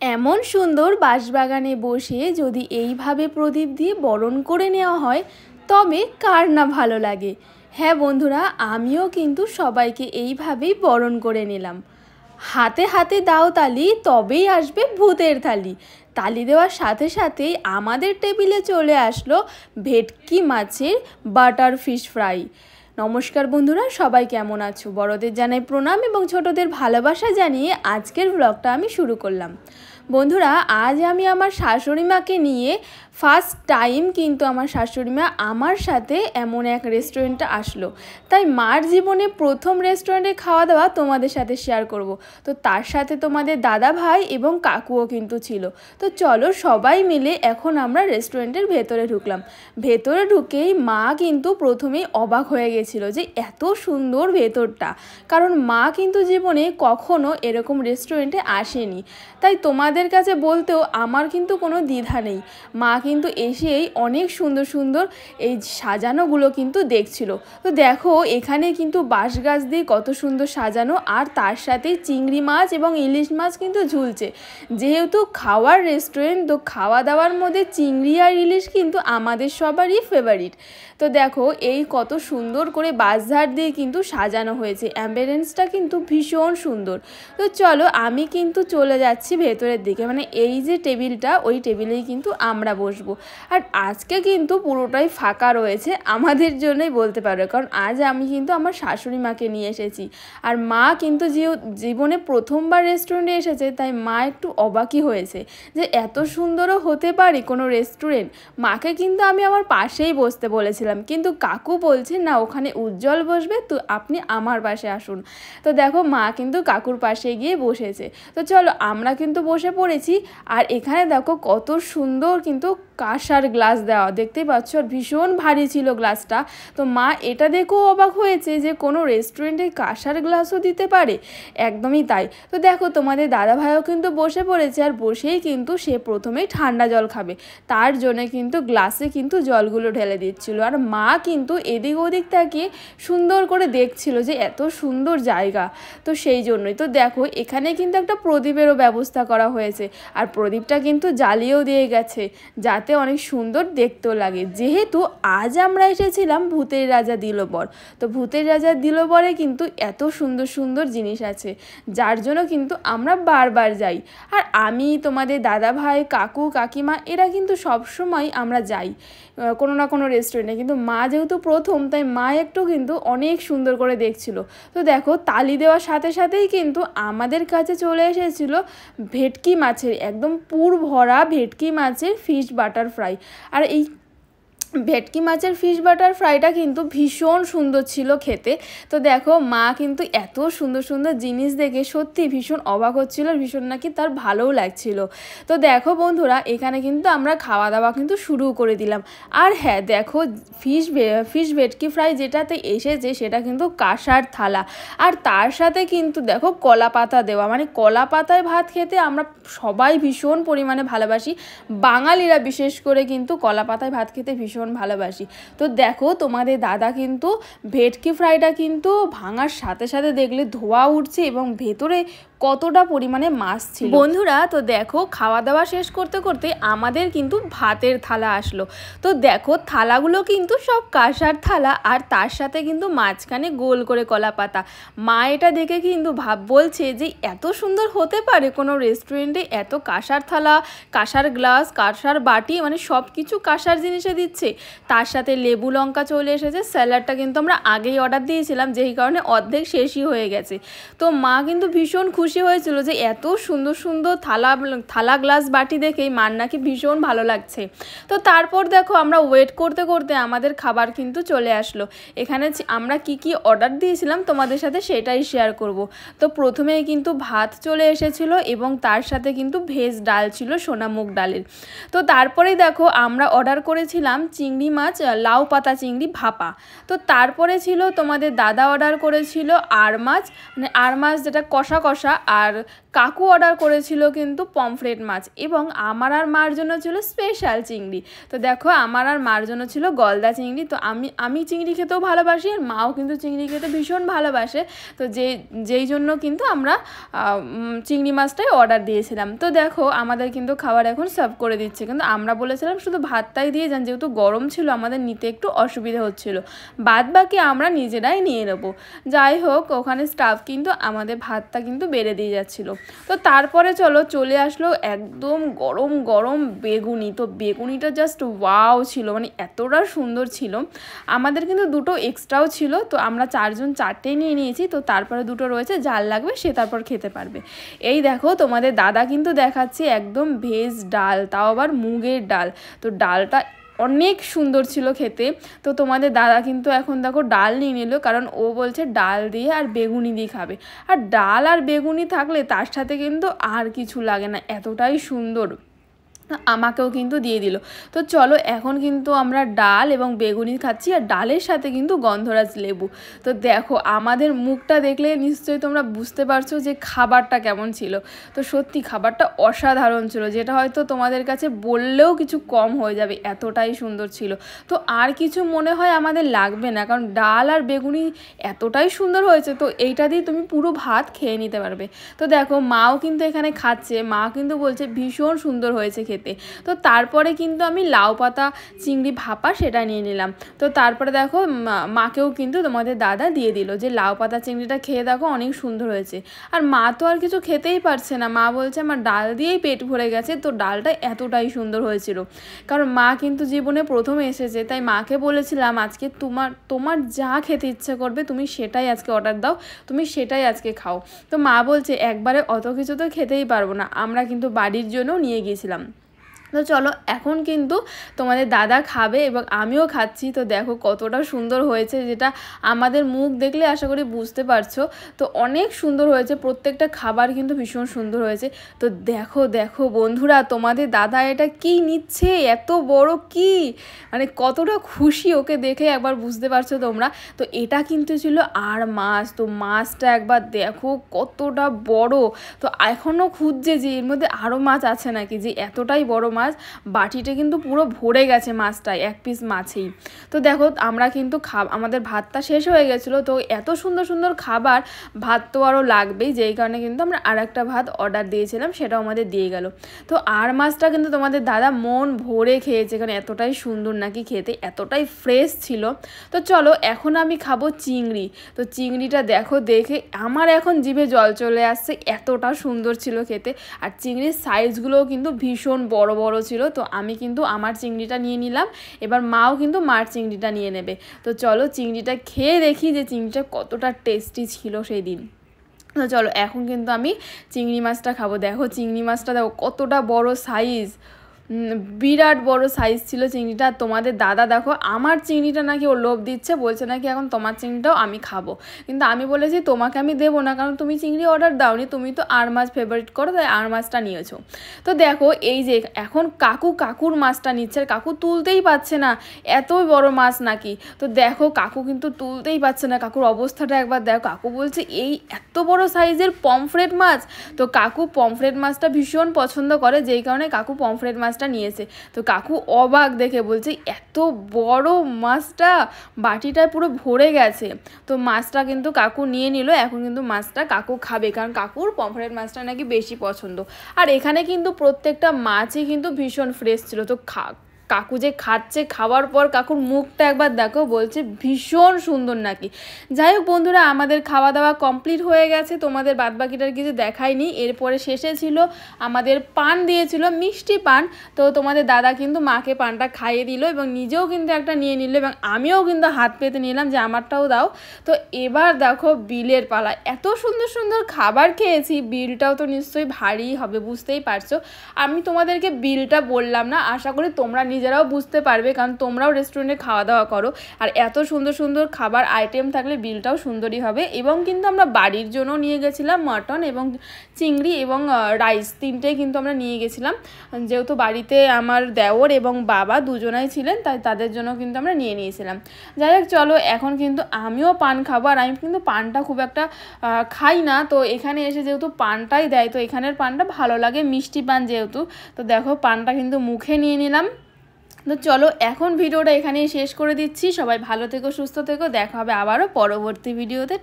এমন সুন্দর বাঁশবাগানে বসে যদি এইভাবে প্রদীপ দিয়ে বরণ করে নেওয়া হয় তবে কার না ভালো লাগে। হ্যাঁ বন্ধুরা, আমিও কিন্তু সবাইকে এইভাবেই বরণ করে নিলাম। হাতে হাতে দাও তালি, তবেই আসবে ভূতের থালি। তালি দেওয়ার সাথে সাথেই আমাদের টেবিলে চলে আসলো ভেটকি মাছের বাটার ফিশ ফ্রাই। নমস্কার বন্ধুরা, সবাই কেমন আছো? বড়দের জানাই প্রণাম এবং ছোটদের ভালোবাসা জানিয়ে আজকের ব্লগটা আমি শুরু করলাম। বন্ধুরা, আজ আমি আমার শাশুড়ি মাকে নিয়ে ফার্স্ট টাইম কিন্তু আমার শাশুড়ি মা আমার সাথে এমন এক রেস্টুরেন্টে আসলো। তাই মার জীবনে প্রথম রেস্টুরেন্টে খাওয়া দাওয়া তোমাদের সাথে শেয়ার করব। তো তার সাথে তোমাদের দাদা ভাই এবং কাকুও কিন্তু ছিল। তো চলো সবাই মিলে এখন আমরা রেস্টুরেন্টের ভেতরে ঢুকলাম। ভেতরে ঢুকেই মা কিন্তু প্রথমেই অবাক হয়ে গেছিলো যে এত সুন্দর ভেতরটা, কারণ মা কিন্তু জীবনে কখনো এরকম রেস্টুরেন্টে আসেনি। তাই তোমাদের কাছে বলতেও আমার কিন্তু কোনো দ্বিধা নেই। মা কিন্তু এসেই অনেক সুন্দর সুন্দর এই সাজানোগুলো কিন্তু দেখছিল। তো দেখো এখানে কিন্তু বাঁশ গাছ দিয়ে কত সুন্দর সাজানো, আর তার সাথে চিংড়ি মাছ এবং ইলিশ মাছ কিন্তু ঝুলছে। যেহেতু খাওয়ার রেস্টুরেন্ট, তো খাওয়া দাওয়ার মধ্যে চিংড়ি আর ইলিশ কিন্তু আমাদের সবারই ফেভারিট। তো দেখো এই কত সুন্দর করে বাঁশঝাড় দিয়ে কিন্তু সাজানো হয়েছে, অ্যাম্বিয়েন্সটা কিন্তু ভীষণ সুন্দর। তো চলো আমি কিন্তু চলে যাচ্ছি ভেতরের দিকে, মানে এই যে টেবিলটা, ওই টেবিলেই কিন্তু আমরা বসবো। আর আজকে কিন্তু পুরোটাই ফাঁকা রয়েছে আমাদের জন্যই বলতে পারো, কারণ আজ আমি কিন্তু আমার শাশুড়ি মাকে নিয়ে এসেছি। আর মা কিন্তু জীবনে প্রথমবার রেস্টুরেন্টে এসেছে, তাই মা একটু অবাকই হয়েছে যে এত সুন্দরও হতে পারে কোনো রেস্টুরেন্ট। মাকে কিন্তু আমি আমার পাশেই বসতে বলেছিলাম, কিন্তু কাকু বলছে না ওখানে উজ্জ্বল বসবে, তো আপনি আমার পাশে আসুন। তো দেখো মা কিন্তু কাকুর পাশে গিয়ে বসেছে। তো চলো আমরা কিন্তু বসে পড়েছি। আর এখানে দেখো কত সুন্দর কিন্তু কাঁসার গ্লাস দেওয়া, দেখতেই পাচ্ছ, ভীষণ ভারী ছিল গ্লাসটা। তো মা এটা দেখেও অবাক হয়েছে যে কোনো রেস্টুরেন্টে কাঁসার গ্লাসও দিতে পারে। একদমই তাই। তো দেখো তোমাদের দাদা ভাইও কিন্তু বসে পড়েছে, আর বসেই কিন্তু সে প্রথমেই ঠান্ডা জল খাবে, তার জন্য কিন্তু গ্লাসে কিন্তু জলগুলো ঢেলে দিচ্ছিল। আর মা কিন্তু এদিক ওদিক তাকিয়ে সুন্দর করে দেখছিল যে এত সুন্দর জায়গা। তো সেই জন্যই তো দেখো এখানে কিন্তু একটা প্রদীপেরও ব্যবস্থা করা হয়েছে, আর প্রদীপটা কিন্তু জ্বালিয়েও দিয়ে গেছে যাতে অনেক সুন্দর দেখতেও লাগে। যেহেতু আজ আমরা এসেছিলাম ভূতের রাজা দিলোবর, তো ভূতের রাজা দিলোবরে কিন্তু এত সুন্দর সুন্দর জিনিস আছে, যার জন্য কিন্তু আমরা বারবার যাই। আর আমি, তোমাদের দাদা ভাই, কাকু কাকিমা, এরা কিন্তু সবসময় আমরা যাই কোনো না কোনো রেস্টুরেন্টে। কিন্তু মা যেহেতু প্রথম, তাই মা একটু কিন্তু অনেক সুন্দর করে দেখছিল। তো দেখো তালি দেওয়ার সাথে সাথেই কিন্তু আমাদের কাছে চলে এসেছিল ভেটকি মাছের, একদম পুর ভরা ভেটকি মাছের ফিশ বাটার ফ্রাই। আর এই ভেটকি মাছের ফিশ বাটার ফ্রাইটা কিন্তু ভীষণ সুন্দর ছিল খেতে। তো দেখো মা কিন্তু এত সুন্দর সুন্দর জিনিস দেখে সত্যি ভীষণ অবাক হচ্ছিল, ভীষণ নাকি তার ভালোও লাগছিল। তো দেখো বন্ধুরা, এখানে কিন্তু আমরা খাওয়া দাওয়া কিন্তু শুরু করে দিলাম। আর হ্যাঁ দেখো, ফিশ ভেটকি ফ্রাই যেটাতে এসেছে সেটা কিন্তু কাঁসার থালা, আর তার সাথে কিন্তু দেখো কলা পাতা দেওয়া, মানে কলা পাতায় ভাত খেতে আমরা সবাই ভীষণ পরিমাণে ভালোবাসি। বাঙালিরা বিশেষ করে কিন্তু কলা পাতায় ভাত খেতে ভীষণ ভালোবাসি। তো দেখো তোমাদের দাদা কিন্তু ভেটকি ফ্রাইটা কিন্তু ভাঙার সাথে সাথে দেখলে ধোয়া উঠছে এবং ভেতরে কতটা পরিমাণে মাছ ছিল। বন্ধুরা, তো দেখো খাওয়া দাওয়া শেষ করতে করতে আমাদের কিন্তু ভাতের থালা আসলো। তো দেখো থালাগুলো কিন্তু সব কাঁসার থালা, আর তার সাথে কিন্তু মাঝখানে গোল করে কলা পাতা। মা এটা দেখে কিন্তু বলছে যে এত সুন্দর হতে পারে কোনো রেস্টুরেন্টে, এত কাঁসার থালা, কাঁসার গ্লাস, কাঁসার বাটি, মানে সব কিছু কাঁসার জিনিসে দিচ্ছে। তার সাথে লেবু লঙ্কা চলে এসেছে। স্যালাডটা কিন্তু আমরা আগেই অর্ডার দিয়েছিলাম, যেই কারণে অর্ধেক শেষই হয়ে গেছে। তো মা কিন্তু ভীষণ খুশি হয়েছিল যে এত সুন্দর সুন্দর থালা গ্লাস বাটি দেখেই মার নাকি ভীষণ ভালো লাগছে। তো তারপর দেখো আমরা ওয়েট করতে করতে আমাদের খাবার কিন্তু চলে আসলো। এখানে আমরা কি কি অর্ডার দিয়েছিলাম তোমাদের সাথে সেটাই শেয়ার করব। তো প্রথমেই কিন্তু ভাত চলে এসেছিল এবং তার সাথে কিন্তু ভেজ ডাল ছিল, সোনামুগ ডালের। তো তারপরে দেখো আমরা অর্ডার করেছিলাম চিংড়ি মাছ, লাউ পাতা চিংড়ি ভাপা। তো তারপরে ছিল তোমাদের দাদা অর্ডার করেছিল আর মাছ, মানে আর মাছ যেটা কষা কষা, আর কাকু অর্ডার করেছিল কিন্তু পমফ্রেট মাছ, এবং আমার আর মার জন্য ছিল স্পেশাল চিংড়ি। তো দেখো আমার আর মার জন্য ছিল গলদা চিংড়ি। তো আমি চিংড়ি খেতেও ভালোবাসি, আর মাও কিন্তু চিংড়ি খেতে ভীষণ ভালোবাসে। তো যেই জন্য কিন্তু আমরা চিংড়ি মাছটাই অর্ডার দিয়েছিলাম। তো দেখো আমাদের কিন্তু খাবার এখন সার্ভ করে দিচ্ছে, কিন্তু আমরা বলেছিলাম শুধু ভাতটাই দিয়ে যান, যেহেতু গরম ছিল আমাদের নিতে একটু অসুবিধা হচ্ছিল, বাদ বাকি আমরা নিজেরাই নিয়ে নেবো। যাই হোক, ওখানে স্টাফ কিন্তু আমাদের ভাতটা কিন্তু বেড়ে দিয়ে যাচ্ছিলো। তো তারপরে চলে আসলো একদম গরম গরম বেগুনি। তো বেগুনিটা জাস্ট ওয়াও ছিল, মানে এতটা সুন্দর ছিল। আমাদের কিন্তু দুটো এক্সট্রাও ছিল, তো আমরা 4 জন 4টেই নিয়ে নিয়েছি। তো তারপরে দুটো রয়েছে, যার লাগবে সে তারপর খেতে পারবে। এই দেখো তোমাদের দাদা কিন্তু দেখাচ্ছে একদম ভেজ ডাল, তাও আবার মুগের ডাল। তো ডালটা অনেক সুন্দর ছিল খেতে। তো তোমাদের দাদা কিন্তু এখন দেখো ডাল নিয়ে নিল, কারণ ও বলছে ডাল দিয়ে আর বেগুনি দিয়ে খাবে। আর ডাল আর বেগুনি থাকলে তার সাথে কিন্তু আর কিছু লাগে না, এতটাই সুন্দর। আমাকেও কিন্তু দিয়ে দিল। তো চলো এখন কিন্তু আমরা ডাল এবং বেগুনি খাচ্ছি, আর ডালের সাথে কিন্তু গন্ধরাজ লেবু। তো দেখো আমাদের মুখটা দেখলে নিশ্চয়ই তোমরা বুঝতে পারছো যে খাবারটা কেমন ছিল। তো সত্যি খাবারটা অসাধারণ ছিল, যেটা হয়তো তোমাদের কাছে বললেও কিছু কম হয়ে যাবে, এতটাই সুন্দর ছিল। তো আর কিছু মনে হয় আমাদের লাগবে না, কারণ ডাল আর বেগুনি এতটাই সুন্দর হয়েছে। তো এইটা দিয়ে তুমি পুরো ভাত খেয়ে নিতে পারবে। তো দেখো মাও কিন্তু এখানে খাচ্ছে, মা কিন্তু বলছে ভীষণ সুন্দর হয়েছে খেতে। তো তারপরে কিন্তু আমি লাউ পাতা চিংড়ি ভাপা সেটা নিয়ে নিলাম। তো তারপরে দেখো মাকেও কিন্তু তোমাদের দাদা দিয়ে দিল যে লাউ পাতা চিংড়িটা খেয়ে দেখো অনেক সুন্দর হয়েছে। আর মা তো আর কিছু খেতেই পারছে না, মা বলছে আমার ডাল দিয়েই পেট ভরে গেছে। তো ডালটা এতটাই সুন্দর হয়েছিল, কারণ মা কিন্তু জীবনে প্রথমে এসেছে, তাই মাকে বলেছিলাম আজকে তোমার যা খেতে ইচ্ছে করবে তুমি সেটাই আজকে অর্ডার দাও, তুমি সেটাই আজকে খাও। তো মা বলছে একবারে অত কিছু তো খেতেই পারবো না, আমরা কিন্তু বাড়ির জন্য নিয়ে গিয়েছিলাম। তো চলো এখন কিন্তু তোমাদের দাদা খাবে এবং আমিও খাচ্ছি। তো দেখো কতটা সুন্দর হয়েছে, যেটা আমাদের মুখ দেখলে আশা করি বুঝতে পারছো। তো অনেক সুন্দর হয়েছে, প্রত্যেকটা খাবার কিন্তু ভীষণ সুন্দর হয়েছে। তো দেখো দেখো বন্ধুরা, তোমাদের দাদা এটা কি নিচ্ছে, এত বড় কি, মানে কতটা খুশি ওকে দেখে একবার বুঝতে পারছো তোমরা। তো এটা কিন্তু ছিল আর মাছ। তো মাছটা একবার দেখো কতটা বড়। তো এখনও খুঁজছে যে এর মধ্যে আরও মাছ আছে নাকি, যে এতটাই বড় মাছ। বাটিটা কিন্তু পুরো ভরে গেছে মাছটায়, এক পিস মাছেই। তো দেখো আমরা কিন্তু আমাদের ভাতটা শেষ হয়ে গেছিলো। তো এত সুন্দর সুন্দর খাবার, ভাত তো আরও লাগবেই, যেই কারণে কিন্তু আমরা আর একটা ভাত অর্ডার দিয়েছিলাম, সেটাও আমাদের দিয়ে গেল। তো আর মাছটা কিন্তু তোমাদের দাদা মন ভরে খেয়েছে, কারণ এতটাই সুন্দর নাকি খেতে, এতটাই ফ্রেশ ছিল। তো চলো এখন আমি খাবো চিংড়ি। তো চিংড়িটা দেখো, দেখে আমার এখন জিভে জল চলে আসছে, এতটা সুন্দর ছিল খেতে। আর চিংড়ির সাইজগুলোও কিন্তু ভীষণ বড় বড় ছিল। তো আমি কিন্তু আমার চিংড়িটা নিয়ে নিলাম, এবার মাও কিন্তু মার চিংড়িটা নিয়ে নেবে। তো চলো চিংড়িটা খেয়ে দেখি যে চিংড়িটা কতটা টেস্টি ছিল সেই দিন। তো চলো এখন কিন্তু আমি চিংড়ি মাছটা খাবো। দেখো চিংড়ি মাছটা দেখো কতটা বড় সাইজ, বিরাট বড় সাইজ ছিল চিংড়িটা। তোমাদের দাদা দেখো আমার চিংড়িটা নাকি ও লোভ দিচ্ছে, বলছে নাকি এখন তোমার চিংড়িটাও আমি খাবো। কিন্তু আমি বলেছি তোমাকে আমি দেবো না, কারণ তুমি চিংড়ি অর্ডার দাওনি, তুমি তো আর মাছ ফেভারিট করো, তাই আর মাছটা নিয়েছো। তো দেখো এই যে এখন কাকুর মাছটা নিচ্ছে, আর কাকু তুলতেই পারছে না, এত বড় মাছ নাকি। তো দেখো কাকু কিন্তু তুলতেই পারছে না, কাকুর অবস্থাটা একবার দেখো। কাকু বলছে এই এত বড় সাইজের পমফ্রেট মাছ। তো কাকু পমফ্রেট মাছটা ভীষণ পছন্দ করে, যেই কারণে কাকু পমফ্রেট মাছটা নিয়েছে। তো কাকু অবাক দেখে বলছে এত বড় মাছটা, বাটিটায় পুরো ভরে গেছে। তো মাছটা কিন্তু কাকু নিয়ে নিল, এখন কিন্তু মাছটা কাকু খাবে, কারণ কাকুর পমফ্রেট মাছটা নাকি বেশি পছন্দ। আর এখানে কিন্তু প্রত্যেকটা মাছই কিন্তু ভীষণ ফ্রেশ ছিল। তো কাকু যে খাচ্ছে, খাওয়ার পর কাকুর মুখটা একবার দেখো, বলছে ভীষণ সুন্দর নাকি। যাই হোক বন্ধুরা, আমাদের খাওয়া দাওয়া কমপ্লিট হয়ে গেছে, তোমাদের বাদবাকিটার কিছু দেখায়নি। এরপরে শেষে ছিল আমাদের পান দিয়েছিল, মিষ্টি পান। তো তোমাদের দাদা কিন্তু মাকে পানটা খাইয়ে দিল এবং নিজেও কিন্তু একটা নিয়ে নিল, এবং আমিও কিন্তু হাত পেতে নিলাম যে আমারটাও দাও। তো এবার দেখো বিলের পালা। এত সুন্দর সুন্দর খাবার খেয়েছি, বিলটাও তো নিশ্চয়ই ভারী হবে, বুঝতেই পারছো। আমি তোমাদেরকে বিলটা বললাম না, আশা করি তোমরা নিজেরাও বুঝতে পারবে, কারণ তোমরাও রেস্টুরেন্টে খাওয়া দাওয়া করো, আর এত সুন্দর সুন্দর খাবার আইটেম থাকলে বিলটাও সুন্দরই হবে। এবং কিন্তু আমরা বাড়ির জন্য নিয়ে গেছিলাম মাটন এবং চিংড়ি এবং রাইস, তিনটেই কিন্তু আমরা নিয়ে গেছিলাম, যেহেতু বাড়িতে আমার দেওর এবং বাবা দুজনাই ছিলেন, তাই তাদের জন্য কিন্তু আমরা নিয়ে নিয়েছিলাম। যাই হোক, চলো এখন কিন্তু আমিও পান খাবো, আর আমি কিন্তু পানটা খুব একটা খাই না, তো এখানে এসে যেহেতু পানটাই দেয়, তো এখানের পানটা ভালো লাগে, মিষ্টি পান যেহেতু। তো দেখো পানটা কিন্তু মুখে নিয়ে নিলাম। তো চলো এখন ভিডিওটা এখানেই শেষ করে দিচ্ছি। সবাই ভালো থেকো, সুস্থ থেকো, দেখা হবে আবারও পরবর্তী ভিডিওতে।